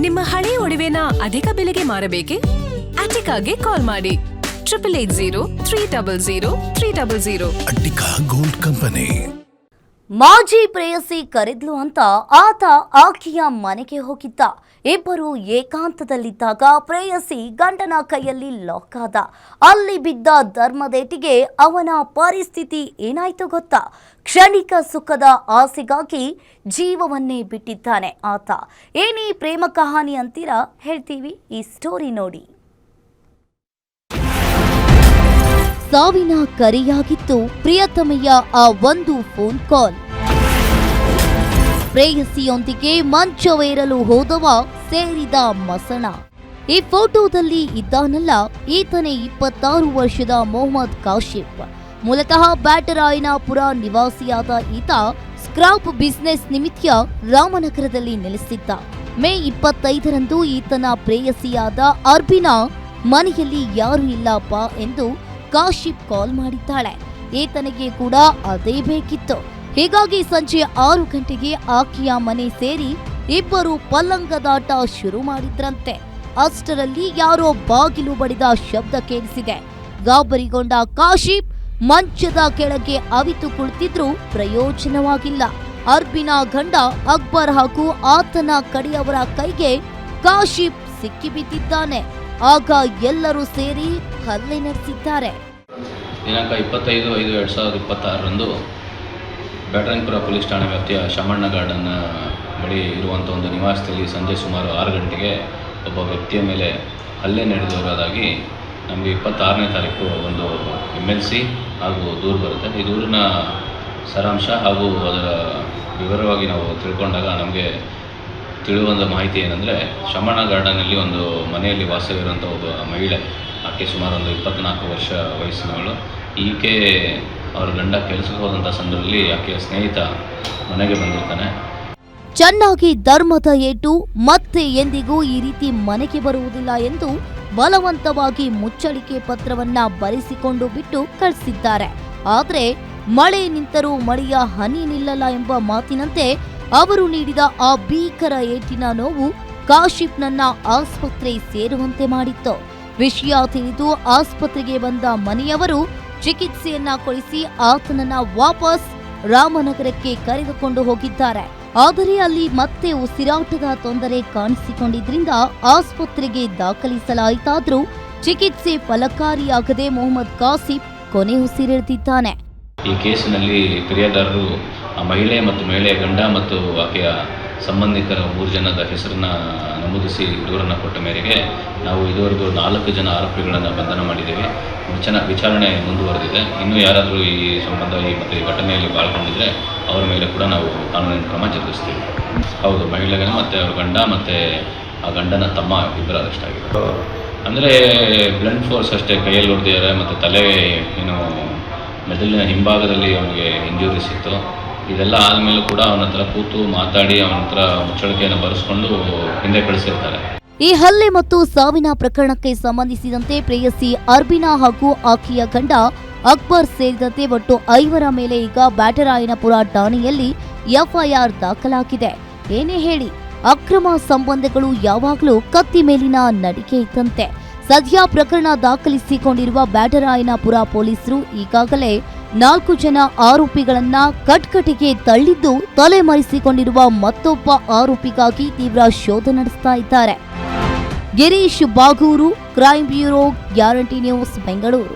ನಿಮ್ಮ ಹಳೆ ಒಡವೆನ ಅಧಿಕ ಬೆಲೆಗೆ ಮಾರಬೇಕೆ? ಅಟಿಕಾಗೆ ಕಾಲ್ ಮಾಡಿ 8803000300. Attica gold company. ಮಾಜಿ ಪ್ರೇಯಸಿ ಕರೆದ್ಲು ಅಂತ ಆತ ಆಕೆಯ ಮನೆಗೆ ಹೋಗಿದ್ದ. ಇಬ್ಬರು ಏಕಾಂತದಲ್ಲಿದ್ದಾಗ ಪ್ರೇಯಸಿ ಗಂಡನ ಕೈಯಲ್ಲಿ ಲಾಕ್ ಆದ. ಅಲ್ಲಿ ಬಿದ್ದ ಧರ್ಮದೇಟಿಗೆ ಅವನ ಪರಿಸ್ಥಿತಿ ಏನಾಯ್ತು ಗೊತ್ತಾ? ಕ್ಷಣಿಕ ಸುಖದ ಆಸೆಗಾಗಿ ಜೀವವನ್ನೇ ಬಿಟ್ಟಿದ್ದಾನೆ ಆತ. ಏನೇ ಪ್ರೇಮ ಕಹಾನಿ ಅಂತೀರಾ? ಹೇಳ್ತೀವಿ, ಈ ಸ್ಟೋರಿ ನೋಡಿ. ಸಾವಿನ ಕರೆಯಾಗಿತ್ತು ಪ್ರಿಯತಮೆಯ ಆ ಒಂದು ಫೋನ್ ಕಾಲ್. ಪ್ರೇಯಸಿಯೊಂದಿಗೆ ಮಂಚವೇರಲು ಹೋದವ ಸೇರಿದ ಮಸಣ. ಈ ಫೋಟೋದಲ್ಲಿ ಇದ್ದಾನಲ್ಲ, ಈತನೇ 26 ವರ್ಷದ ಮೊಹಮ್ಮದ್ ಕಾಶಿಫ್. ಮೂಲತಃ ಬ್ಯಾಟರಾಯನಪುರ ನಿವಾಸಿಯಾದ ಈತ ಸ್ಕ್ರಾಪ್ ಬಿಸಿನೆಸ್ ನಿಮಿತ್ತ ರಾಮನಗರದಲ್ಲಿ ನೆಲೆಸಿದ್ದ. ಮೇ 25ರಂದು ಈತನ ಪ್ರೇಯಸಿಯಾದ ಅರ್ಬಿನಾ ಮನೆಯಲ್ಲಿ ಯಾರೂ ಇಲ್ಲಪ್ಪ ಎಂದು ಕಾಶಿಫ್ ಕಾಲ್ ಮಾಡಿದ್ದಾಳೆ. ಈತನಿಗೆ ಕೂಡ ಅದೇ ಬೇಕಿತ್ತು. ಹೀಗಾಗಿ ಸಂಜೆ 6 ಗಂಟೆಗೆ ಆಕೆಯ ಮನೆ ಸೇರಿ ಇಬ್ಬರು ಪಲ್ಲಂಗದಾಟ ಶುರು ಮಾಡಿದ್ರಂತೆ. ಅಷ್ಟರಲ್ಲಿ ಯಾರೋ ಬಾಗಿಲು ಬಡಿದ ಶಬ್ದ ಕೇಳಿಸಿದೆ. ಗಾಬರಿಗೊಂಡ ಕಾಶಿಫ್ ಮಂಚದ ಕೆಳಗೆ ಅವಿತು ಕುಳಿತಿದ್ರೂ ಪ್ರಯೋಜನವಾಗಿಲ್ಲ. ಅರ್ಬಿನಾ ಗಂಡ ಅಕ್ಬರ್ ಹಾಗೂ ಆತನ ಕಡೆಯವರ ಕೈಗೆ ಕಾಶಿಫ್ ಸಿಕ್ಕಿಬಿದ್ದಿದ್ದಾನೆ. ಆಗ ಎಲ್ಲರೂ ಸೇರಿ ಹಲ್ಲೆ ನಡೆಸಿದ್ದಾರೆ. ದಿನಾಂಕ 25/5/2026ರಂದು ಬ್ಯಾಟರಾಯನಪುರ ಪೊಲೀಸ್ ಠಾಣೆ ವ್ಯಾಪ್ತಿಯ ಶಮಣ್ಣ ಗಾರ್ಡನ್ ಬಳಿ ಇರುವಂಥ ಒಂದು ನಿವಾಸದಲ್ಲಿ ಸಂಜೆ ಸುಮಾರು 6 ಗಂಟೆಗೆ ಒಬ್ಬ ವ್ಯಕ್ತಿಯ ಮೇಲೆ ಹಲ್ಲೆ ನಡೆದಿರೋದಾಗಿ ನಮಗೆ 26ನೇ ತಾರೀಕು ಒಂದು MLC ಹಾಗೂ ದೂರು ಬರುತ್ತೆ. ಈ ದೂರಿನ ಸಾರಾಂಶ ಹಾಗೂ ಅದರ ವಿವರವಾಗಿ ನಾವು ತಿಳ್ಕೊಂಡಾಗ ನಮಗೆ ತಿಳಿಯುವಂಥ ಮಾಹಿತಿ ಏನಂದರೆ, ಶಮಣ್ಣ ಗಾರ್ಡನಲ್ಲಿ ಒಂದು ಮನೆಯಲ್ಲಿ ವಾಸವಿರುವಂಥ ಒಬ್ಬ ಮಹಿಳೆ, ಆಕೆ ಸುಮಾರು ಒಂದು 24 ವರ್ಷ ವಯಸ್ಸಿನವಳು. ಈಕೆ ಅವರ ಗಂಡ ಕೆಲಸಕ್ಕೆ ಹೋದಂಥ ಸಂದರ್ಭದಲ್ಲಿ ಆಕೆಯ ಸ್ನೇಹಿತ ಮನೆಗೆ ಬಂದಿರ್ತಾನೆ. ಚೆನ್ನಾಗಿ ಧರ್ಮದ ಏಟು ಮತ್ತೆ ಎಂದಿಗೂ ಈ ರೀತಿ ಮನೆಗೆ ಬರುವುದಿಲ್ಲ ಎಂದು ಬಲವಂತವಾಗಿ ಮುಚ್ಚಳಿಕೆ ಪತ್ರವನ್ನ ಬರೆಸಿಕೊಂಡು ಬಿಟ್ಟು ಕಳಿಸಿದ್ದಾರೆ. ಆದರೆ ಮಳೆ ನಿಂತರೂ ಮಳೆಯ ಹನಿ ನಿಲ್ಲಲ್ಲ ಎಂಬ ಮಾತಿನಂತೆ ಅವರು ನೀಡಿದ ಆ ಭೀಕರ ಏಟಿನ ನೋವು ಕಾಶಿಫ್ನನ್ನ ಆಸ್ಪತ್ರೆ ಸೇರುವಂತೆ ಮಾಡಿತ್ತು. ವಿಷಯ ತಿಳಿದು ಆಸ್ಪತ್ರೆಗೆ ಬಂದ ಮನೆಯವರು ಚಿಕಿತ್ಸೆಯನ್ನ ಕೊಡಿಸಿ ಆತನನ್ನ ವಾಪಸ್ ರಾಮನಗರಕ್ಕೆ ಕರೆದುಕೊಂಡು ಹೋಗಿದ್ದಾರೆ. ಆದರೆ ಅಲ್ಲಿ ಮತ್ತೆ ಉಸಿರಾಟದ ತೊಂದರೆ ಕಾಣಿಸಿಕೊಂಡಿದ್ರಿಂದ ಆಸ್ಪತ್ರೆಗೆ ದಾಖಲಿಸಲಾಯಿತಾದ್ರೂ ಚಿಕಿತ್ಸೆ ಫಲಕಾರಿಯಾಗದೆ ಮೊಹಮ್ಮದ್ ಕಾಸಿಫ್ ಕೊನೆ ಉಸಿರೆಳೆದಿದ್ದಾನೆ. ಈ ಕೇಸಿನಲ್ಲಿ ಫಿರ್ಯಾದಿದಾರರು ಆ ಮಹಿಳೆ ಮತ್ತು ಮಹಿಳೆಯ ಗಂಡ ಮತ್ತು ಆಕೆಯ ಸಂಬಂಧಿಕರ 3 ಜನದ ಹೆಸರನ್ನು ನಮೂದಿಸಿ ದೂರನ್ನು ಕೊಟ್ಟ ಮೇರೆಗೆ ನಾವು ಇದುವರೆಗೂ 4 ಜನ ಆರೋಪಿಗಳನ್ನು ಬಂಧನ ಮಾಡಿದ್ದೇವೆ. ವಿಚಾರಣೆ ಮುಂದುವರೆದಿದೆ. ಇನ್ನೂ ಯಾರಾದರೂ ಈ ಸಂಬಂಧ ಮತ್ತು ಈ ಘಟನೆಯಲ್ಲಿ ಪಾಲ್ಗೊಂಡಿದ್ದರೆ ಅವರ ಮೇಲೆ ಕೂಡ ನಾವು ಕಾನೂನಿನ ಕ್ರಮ ಜರುಗಿಸ್ತೀವಿ. ಹೌದು, ಮಹಿಳೆಗೆ ಮತ್ತು ಅವರ ಗಂಡ ಮತ್ತು ಆ ಗಂಡನ ತಮ್ಮ ಇಬ್ಬರಷ್ಟಾಗಿದೆ. ಅಂದರೆ ಬ್ಲಂಟ್ ಫೋರ್ಸ್ ಅಷ್ಟೇ, ಕೈಯಲ್ಲಿ ಹೊಡೆದಿದ್ದಾರೆ ಮತ್ತು ತಲೆ ಏನು ಮೆದುಳಿನ ಹಿಂಭಾಗದಲ್ಲಿ ಅವನಿಗೆ ಇಂಜುರೀಸ್ ಇತ್ತು. ಇದೆಲ್ಲ ಆದಮೇಲೂ ಕೂಡ ಅವನ ಹತ್ರ ಕೂತು ಮಾತಾಡಿ ಅವನ ಹತ್ರ ಮುಚ್ಚಳಿಕೆಯನ್ನು ಬರೆಸ್ಕೊಂಡು ಹಿಂದೆ ಕಳಿಸಿರ್ತಾರೆ. ಈ ಹಲ್ಲೆ ಮತ್ತು ಸಾವಿನ ಪ್ರಕರಣಕ್ಕೆ ಸಂಬಂಧಿಸಿದಂತೆ ಪ್ರೇಯಸಿ ಅರ್ಬಿನಾ ಹಾಗೂ ಆಕೆಯ ಗಂಡ ಅಕ್ಬರ್ ಸೇರಿದಂತೆ ಒಟ್ಟು 5 ಮೇಲೆ ಈಗ ಬ್ಯಾಟರಾಯನಪುರ ಠಾಣೆಯಲ್ಲಿ FIR ದಾಖಲಾಗಿದೆ. ಏನೇ ಹೇಳಿ, ಅಕ್ರಮ ಸಂಬಂಧಗಳು ಯಾವಾಗಲೂ ಕತ್ತಿ ಮೇಲಿನ ನಡಿಗೆ ಇದ್ದಂತೆ. ಸದ್ಯ ಪ್ರಕರಣ ದಾಖಲಿಸಿಕೊಂಡಿರುವ ಬ್ಯಾಟರಾಯನಪುರ ಪೊಲೀಸರು ಈಗಾಗಲೇ 4 ಜನ ಆರೋಪಿಗಳನ್ನ ಕಟ್ಕಟಿಗೆ ತಳ್ಳಿದ್ದು, ತಲೆಮರೆಸಿಕೊಂಡಿರುವ ಮತ್ತೊಬ್ಬ ಆರೋಪಿಗಾಗಿ ತೀವ್ರ ಶೋಧ ನಡೆಸ್ತಾ ಇದ್ದಾರೆ. Girish Bagur, crime bureau, guarantee news, Bengaluru.